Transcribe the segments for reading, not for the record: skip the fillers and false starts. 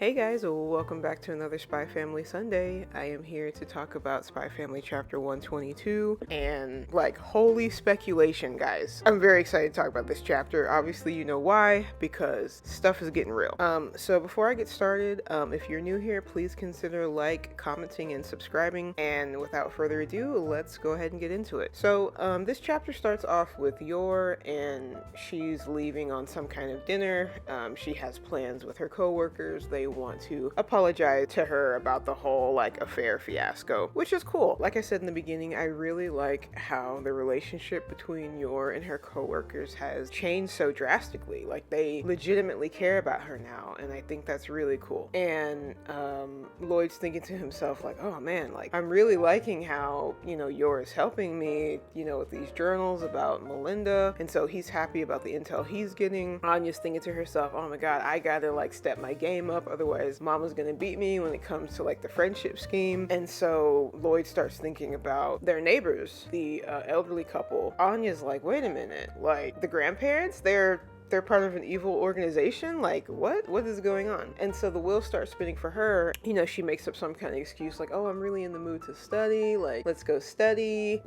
Hey guys, welcome back to another Spy Family Sunday. I am here to talk about Spy Family Chapter 122 and holy speculation, guys. I'm very excited to talk about this chapter. Obviously, you know why, because stuff is getting real. So before I get started, if you're new here, please consider commenting, and subscribing. And without further ado, let's go ahead and get into it. So this chapter starts off with Yor, and she's leaving on some kind of dinner. She has plans with her coworkers. They want to apologize to her about the whole affair fiasco, which is cool. Like I said in the beginning, I really like how the relationship between Yor and her coworkers has changed so drastically. They legitimately care about her now, and I think that's really cool. And Lloyd's thinking to himself oh man, I'm really liking how Yor is helping me with these journals about Melinda, and so he's happy about the intel he's getting. Anya's thinking to herself, oh my god, I gotta step my game up, otherwise mama's gonna beat me when it comes to the friendship scheme. And so Lloyd starts thinking about their neighbors, the elderly couple. Anya's wait a minute, the grandparents, they're part of an evil organization? What is going on? And so the wheels start spinning for her. She makes up some kind of excuse oh, I'm really in the mood to study. Let's go study.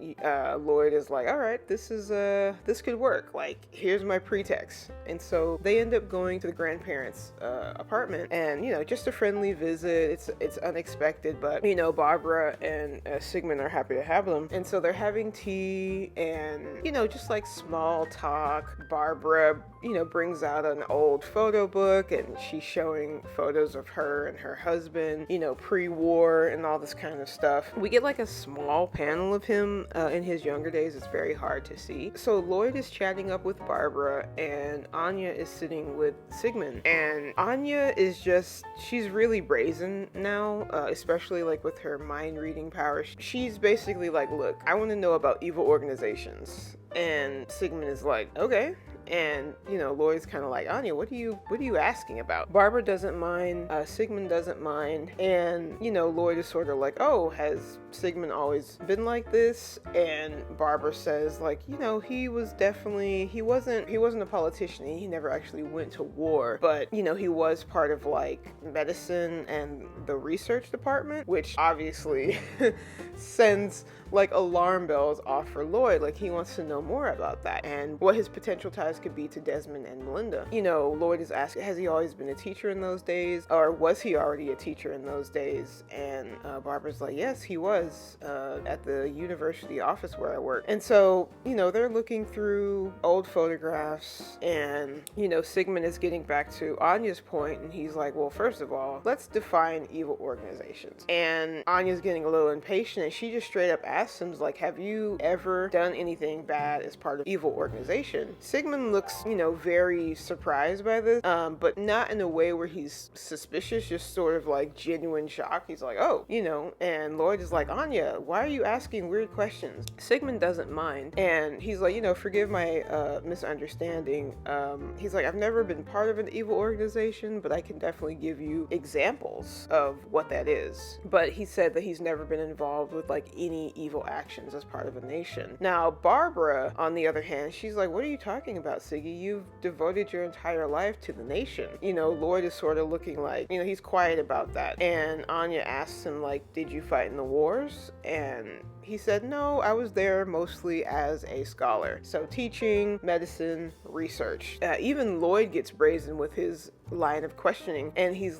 Lloyd is all right, this could work. Here's my pretext. And so they end up going to the grandparents' apartment, and just a friendly visit. It's unexpected, but Barbara and Sigman are happy to have them. And so they're having tea and just small talk. Barbara brings out an old photo book, and she's showing photos of her and her husband, pre-war and all this kind of stuff. We get a small panel of him in his younger days. It's very hard to see. So Lloyd is chatting up with Barbara, and Anya is sitting with Sigmund. And Anya is she's really brazen now, especially with her mind reading power. She's basically look, I want to know about evil organizations. And Sigmund is okay. And Lloyd's kind of Anya, what are you asking about? Barbara doesn't mind, Sigmund doesn't mind, and Lloyd is sort of oh, has Sigmund always been like this? And Barbara says he was definitely, he wasn't a politician. He never actually went to war, but he was part of medicine and the research department, which obviously sends alarm bells off for Lloyd. He wants to know more about that and what his potential ties could be to Desmond and Melinda. Lloyd is asking, has he always been a teacher in those days, or was he already a teacher in those days? And Barbara's yes, he was at the university office where I work. And so they're looking through old photographs, and Sigmund is getting back to Anya's point, and he's well, first of all, let's define evil organizations. And Anya's getting a little impatient, and she just straight up asks him have you ever done anything bad as part of evil organization? Sigmund looks very surprised by this, but not in a way where he's suspicious, just sort of genuine shock. He's oh, and Lloyd is Anya, why are you asking weird questions? Sigmund doesn't mind, and he's forgive my misunderstanding. He's I've never been part of an evil organization, but I can definitely give you examples of what that is. But he said that he's never been involved with any evil actions as part of a nation. Now Barbara, on the other hand, she's what are you talking about, Siggy? You've devoted your entire life to the nation. Lloyd is sort of looking he's quiet about that. And Anya asks him did you fight in the wars? And he said, no, I was there mostly as a scholar. So teaching, medicine, research. Even Lloyd gets brazen with his line of questioning, and he's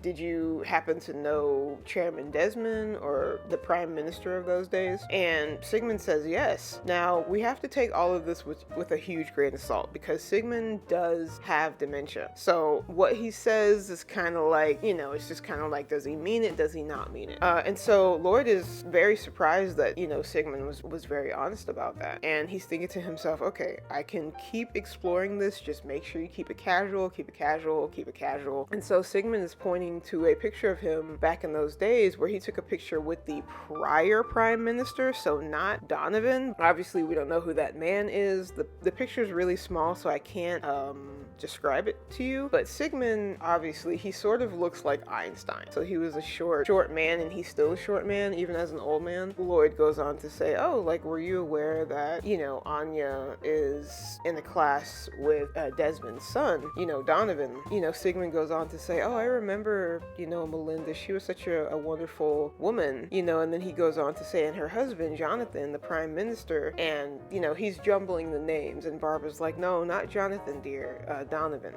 did you happen to know Chairman Desmond or the Prime Minister of those days? And Sigmund says yes. Now, we have to take all of this with a huge grain of salt, because Sigmund does have dementia. So what he says is kind of it's just kind of does he mean it? Does he not mean it? And so Lloyd is very surprised that, Sigmund was very honest about that. And he's thinking to himself, okay, I can keep exploring this. Just make sure you keep it casual, keep it casual, keep it casual. And so Sigmund is pointing to a picture of him back in those days where he took a picture with the prior prime minister, so not Donovan. Obviously, we don't know who that man is. The picture is really small, so I can't describe it to you. But Sigman, obviously, he sort of looks like Einstein. So he was a short man, and he's still a short man, even as an old man. Lloyd goes on to say, oh, like, were you aware that, Anya is in a class with Desmond's son, Donovan? Sigmund goes on to say, oh, I remember, Melinda, she was such a wonderful woman, and then he goes on to say, and her husband, Jonathan, the prime minister, and, he's jumbling the names, and Barbara's like, no, not Jonathan, dear, Donovan.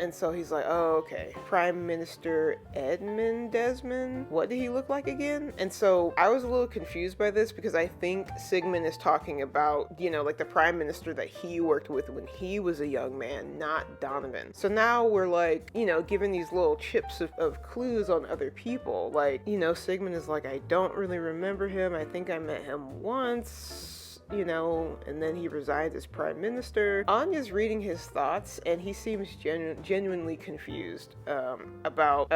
And so he's like, oh, okay, Prime Minister Edmund Desmond? What did he look like again? And so I was a little confused by this because I think Sigmund is talking about, like the prime minister that he worked with when he was a young man, not Donovan. So now we're like, given these little chips of clues on other people. Like, Sigmund is like, I don't really remember him. I think I met him once. And then he resigns as prime minister. Anya's reading his thoughts, and he seems genuinely confused about,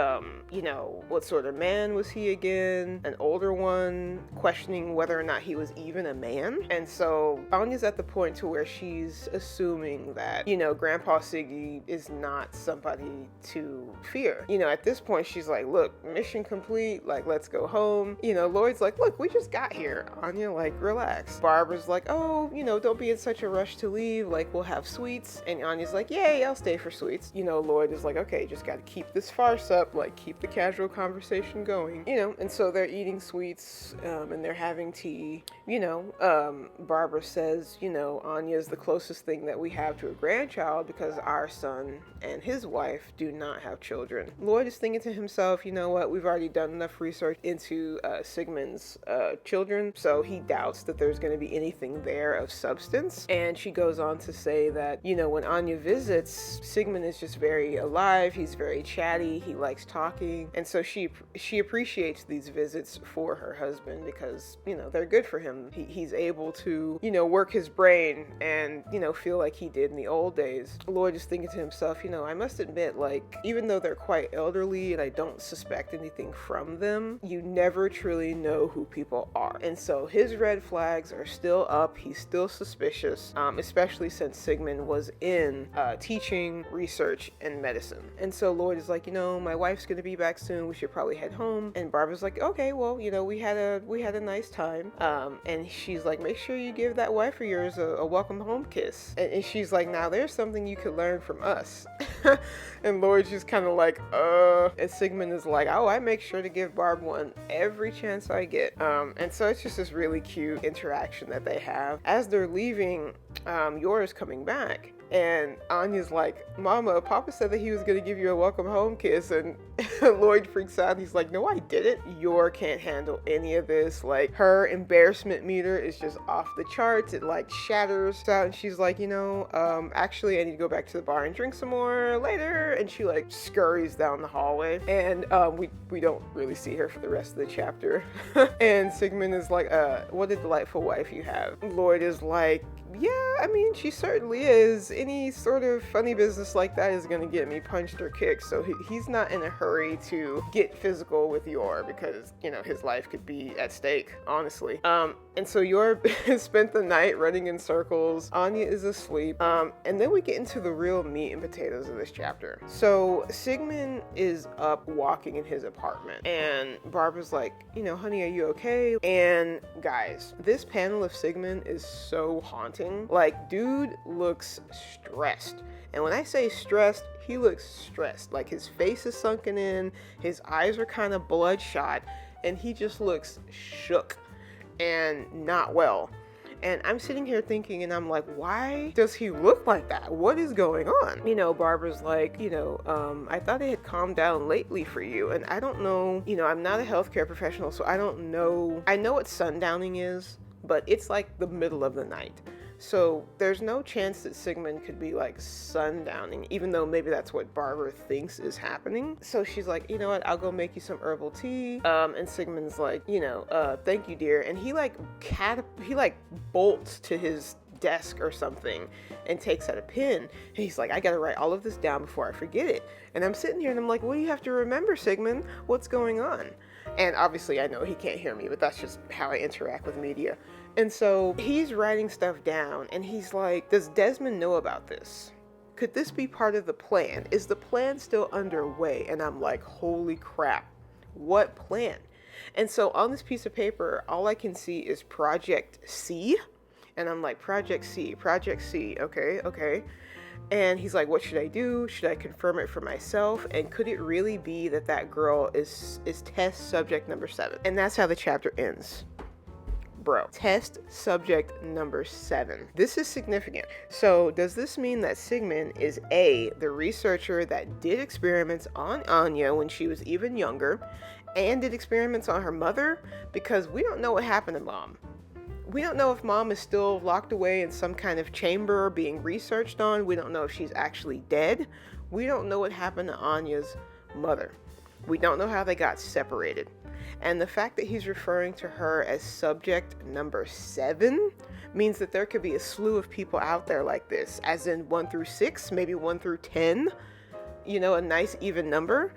what sort of man was he again? An older one, questioning whether or not he was even a man. And so Anya's at the point to where she's assuming that, Grandpa Siggy is not somebody to fear. At this point, she's like, look, mission complete. Like, let's go home. Lloyd's like, look, we just got here. Anya, like, relax. Barbara's like, oh, don't be in such a rush to leave. Like, we'll have sweets. And Anya's like, yay, I'll stay for sweets. Lloyd is like, okay, just gotta keep this farce up. Like, keep the casual conversation going. And so they're eating sweets, and they're having tea. Barbara says, Anya's the closest thing that we have to a grandchild because our son and his wife do not have children. Lloyd is thinking to himself, you know what, we've already done enough research into Sigmund's children, so he doubts that there's going to be anything there of substance. And she goes on to say that, when Anya visits, Sigmund is just very alive, he's very chatty, he likes talking, and so she appreciates these visits for her husband because, they're good for him. He's able to, work his brain and, feel like he did in the old days. Lloyd is thinking to himself, I must admit, like, even though they're quite elderly and I don't suspect anything from them, you never truly know who people are. And so his red flags are still up. He's still suspicious, especially since Sigmund was in teaching, research, and medicine. And so Lloyd is like, my wife's gonna be back soon. We should probably head home. And Barbara's like, okay, well, we had a nice time. And she's like, make sure you give that wife of yours a welcome home kiss. And she's like, now there's something you could learn from us. And Lloyd's just kind of like, and Sigmund is like, oh, I make sure to give Barb one every chance I get. And so it's just this really cute interaction that they have. As they're leaving, Yora's coming back. And Anya's like, Mama, Papa said that he was going to give you a welcome home kiss. And Lloyd freaks out. He's like, no, I didn't. Yor can't handle any of this. Like, her embarrassment meter is just off the charts. It like shatters out. And she's like, actually, I need to go back to the bar and drink some more later. And she like scurries down the hallway. And we don't really see her for the rest of the chapter. And Sigmund is like, what a delightful wife you have. Lloyd is like, yeah, I mean, she certainly is. Any sort of funny business like that is going to get me punched or kicked. So he's not in a hurry to get physical with Yor because, his life could be at stake, honestly. And so Yor spent the night running in circles. Anya is asleep. And then we get into the real meat and potatoes of this chapter. So Sigmund is up walking in his apartment. And Barbara's like, honey, are you okay? And guys, this panel of Sigmund is so haunting. Like, dude looks stressed. And when I say stressed, he looks stressed. Like, his face is sunken in, his eyes are kind of bloodshot, and he just looks shook and not well. And I'm sitting here thinking, and I'm like, why does he look like that? What is going on? Barbara's like, I thought it had calmed down lately for you. And I don't know, I'm not a healthcare professional, so I don't know. I know what sundowning is, but it's like the middle of the night. So there's no chance that Sigmund could be like sundowning, even though maybe that's what Barbara thinks is happening. So she's like, you know what, I'll go make you some herbal tea. And Sigmund's like, thank you, dear. And he like bolts to his desk or something and takes out a pen. And he's like, I gotta write all of this down before I forget it. And I'm sitting here and I'm like, what do you have to remember, Sigmund? What's going on? And obviously I know he can't hear me, but that's just how I interact with media. And so he's writing stuff down and he's like, does Desmond know about this? Could this be part of the plan? Is the plan still underway? And I'm like, holy crap, what plan? And so on this piece of paper, all I can see is Project C. And I'm like, Project C, okay. And he's like, what should I do? Should I confirm it for myself? And could it really be that girl is test subject number 7? And that's how the chapter ends. Bro, test subject number 7. This is significant. So does this mean that Sigman is A, the researcher that did experiments on Anya when she was even younger, and did experiments on her mother? Because we don't know what happened to Mom. We don't know if Mom is still locked away in some kind of chamber being researched on. We don't know if she's actually dead. We don't know what happened to Anya's mother. We don't know how they got separated. And the fact that he's referring to her as subject number 7 means that there could be a slew of people out there like this, as in 1 through 6, maybe 1 through 10, a nice even number.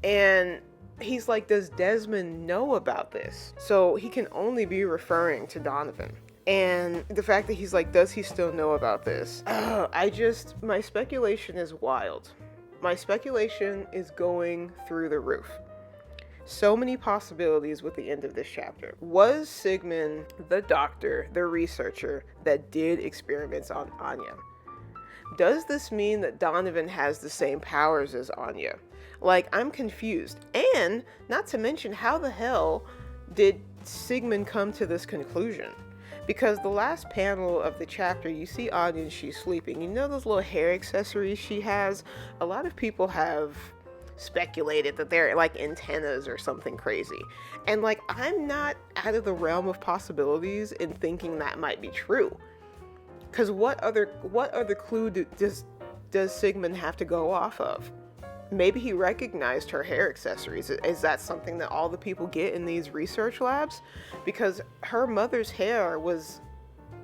And he's like, does Desmond know about this? So he can only be referring to Donovan. And the fact that he's like, does he still know about this? My speculation is wild. My speculation is going through the roof. So many possibilities with the end of this chapter. Was Sigman the doctor, the researcher that did experiments on Anya? Does this mean that Donovan has the same powers as Anya? Like, I'm confused. And not to mention, how the hell did Sigman come to this conclusion? Because the last panel of the chapter, you see Anya and she's sleeping. You know those little hair accessories she has? A lot of people have speculated that they're like antennas or something crazy. And like, I'm not out of the realm of possibilities in thinking that might be true. Because what other clue does Sigmund have to go off of? Maybe he recognized her hair accessories. Is that something that all the people get in these research labs? Because her mother's hair was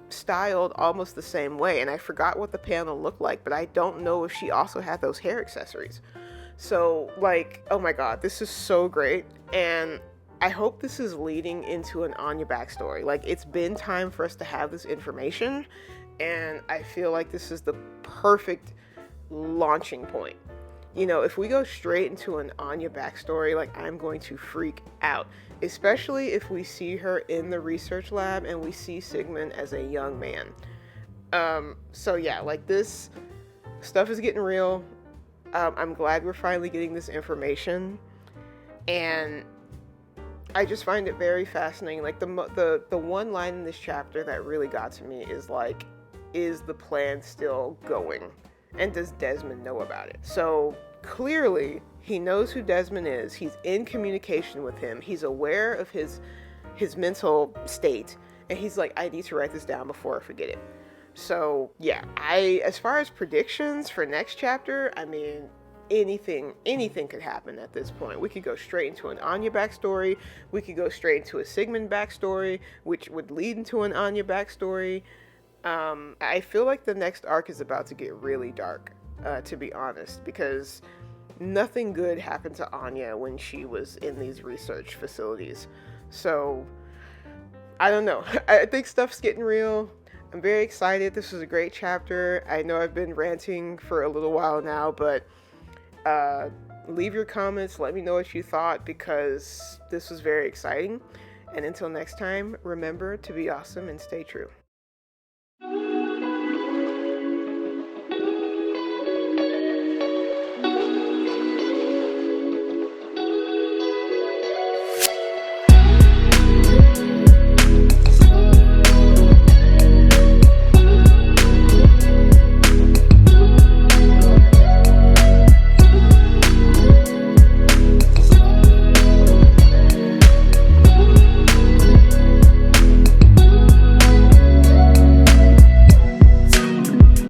styled almost the same way, and I forgot what the panel looked like, but I don't know if she also had those hair accessories. So, like, oh my god, this is so great, and I hope this is leading into an Anya backstory. Like, it's been time for us to have this information, and I feel like this is the perfect launching point. If we go straight into an Anya backstory, like, I'm going to freak out, especially if we see her in the research lab and we see Sigmund as a young man. So yeah, like, this stuff is getting real. I'm glad we're finally getting this information, and I just find it very fascinating. Like, the one line in this chapter that really got to me is like, is the plan still going? And does Desmond know about it? So clearly he knows who Desmond is. He's in communication with him. He's aware of his mental state, and he's like, I need to write this down before I forget it. So yeah, as far as predictions for next chapter, I mean, anything could happen at this point. We could go straight into an Anya backstory. We could go straight into a Sigmund backstory, which would lead into an Anya backstory. I feel like the next arc is about to get really dark, to be honest, because nothing good happened to Anya when she was in these research facilities. So I don't know. I think stuff's getting real. I'm very excited. This was a great chapter. I know I've been ranting for a little while now, but leave your comments. Let me know what you thought, because this was very exciting. And until next time, remember to be awesome and stay true.